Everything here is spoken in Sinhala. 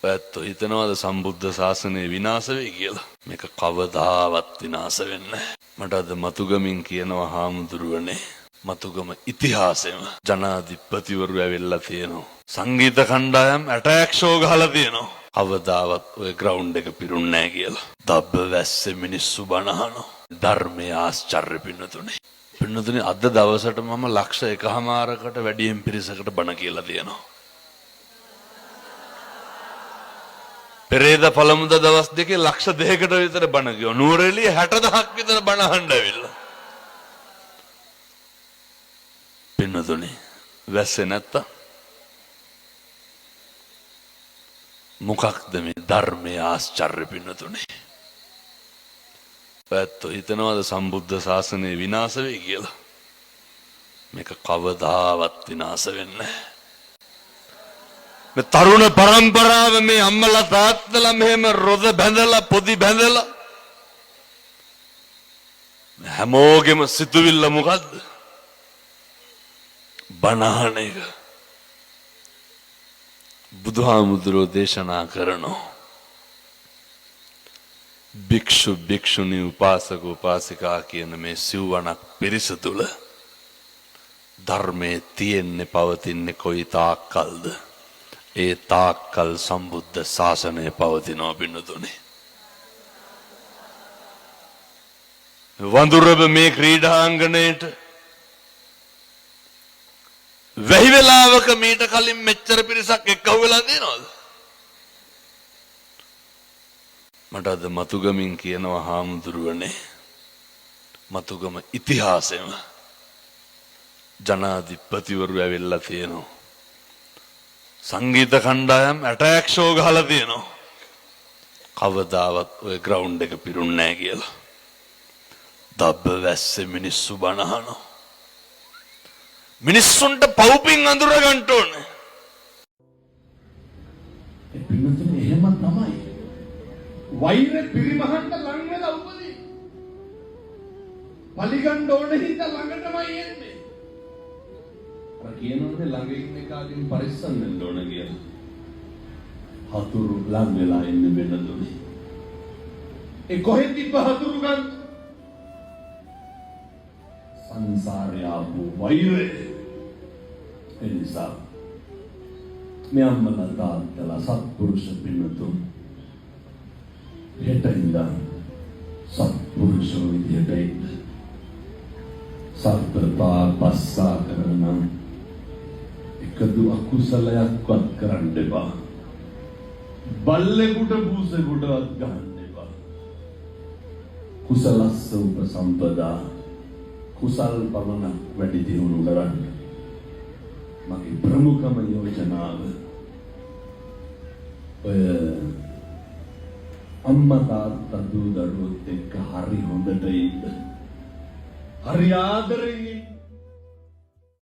පැත්තෝ හිතනවාද සම්බුද්ධ ශාසනය විනාශ වෙයි කියලා? මේක කවදාවත් විනාශ වෙන්නේ නැහැ. මට අද මතුගමින් කියනවා හාමුදුරුවනේ, මතුගම ඉතිහාසෙම ජනාධිපතිවරු ඇවිල්ලා තියෙනවා. සංගීත කණ්ඩායම් ඇටැක් ෂෝ ගහලා තියෙනවා. කවදාවත් ඔය ග්‍රවුන්ඩ් එක පිරුන්නේ නැහැ කියලා. දබ්බ වැස්සේ මිනිස්සු බනහනවා. ධර්මයේ ආශ්චර්ය පින්නතුනේ. පින්නතුනේ අද දවසට මම ලක්ෂ 1මාරකට වැඩියෙන් පිරිසකට බණ කියලා තියෙනවා. පෙරේද පළමුද දවස් දෙකේ ලක්ෂ 2කට විතර බණ කියනවා. නුවරඑළිය 60000ක් විතර බණ අහන්න ඇවිල්ලා. පින්නතුනේ වැස්සේ නැත්තම් මොකක්ද මේ ධර්මයේ ආශ්චර්ය පින්නතුනේ? පැත්තෝ හිතනවාද සම්බුද්ධ ශාසනය විනාශ වෙයි කියලා? මේක කවදාවත් විනාශ වෙන්නේ නැහැ. මේ තරුණ පරම්පරාව මේ අම්මලා තාත්තලා මෙහෙම රොද බැඳලා පොදි බැඳලා හැමෝගෙම සිතුවිල්ල මොකද්ද? බණහන එක. බුදුහාමුදුරෝ දේශනා කරනවා භික්ෂු භික්ෂුණී උපාසක උපාසිකා කියන මේ සිව්වණක් පිරිස තුල ධර්මයේ තියෙන්නේ පවතින්නේ කොයි තාක්කල්ද? ඒ තාක්කල් සම්බුද්ධ ශාසනය පවතිනවා පින්නතුනේ. වඳුරබ මේ ක්‍රීඩාංගණයට වැහි වෙලාවක මීට කලින් මෙච්චර පිරිසක් එක්කහුව වෙලා තියෙනවද? මට අද මතුගමින් කියනවා හාමුදුරුවනේ, මතුගම ඉතිහාසෙම ජනාධිපතිවරු ඇවිල්ලා තියෙනවා. සංගීත කණ්ඩායම් ඇටැක් ෂෝ ගහලා තියෙනවා. කවදාවත් ඔය ග්‍රවුන්ඩ් එක පිරුන්නේ නැහැ කියලා. දබ්බ වැස්සේ මිනිස්සු බනහනවා. මිනිස්සුන්ට පවුපින් අඳුර ගන්න ඕනේ. ඒ පින්නතුනේ එහෙම තමයි. වෛර පිරිමහන්න ලං වෙලා උපදී. පලිගන්න ඕනේ හිත ළඟටමයි එන්නේ. අර කියනෝනේ ළඟ ඉන්න කාගෙන් පරිස්සම් වෙන්න ඕන කියලා. හතුරු ලං වෙලා ඉන්න වෙනදුනේ. ඒ කොහෙද තිබ්බ හතුරු ගන්න? සංසාරය ආපු වෛරය. එනිසා මේ අම්මලා තාත්තලා සත්පුරුෂ පින්නතුන් හෙට ඉඳන් සත්පුරුෂෝ විදියට ඉන්න. සත්පතා පස්සා කරන එකදු අකුසලයක්වත් කරන්න එපා. බල්ලෙකුට බූසෙකුටවත් ගහන්න එපා. කුසලස්ස උපසම්පදා, කුසල් පමණක් වැඩි දියුණු කරන්න. මගේ ප්‍රමුඛම යෝජනාව ඔය අම්මා තාත්තා දූ දරුවොත් එක්ක හරි හොඳට ඉන්න. හරි ආදරෙන් ඉන්න.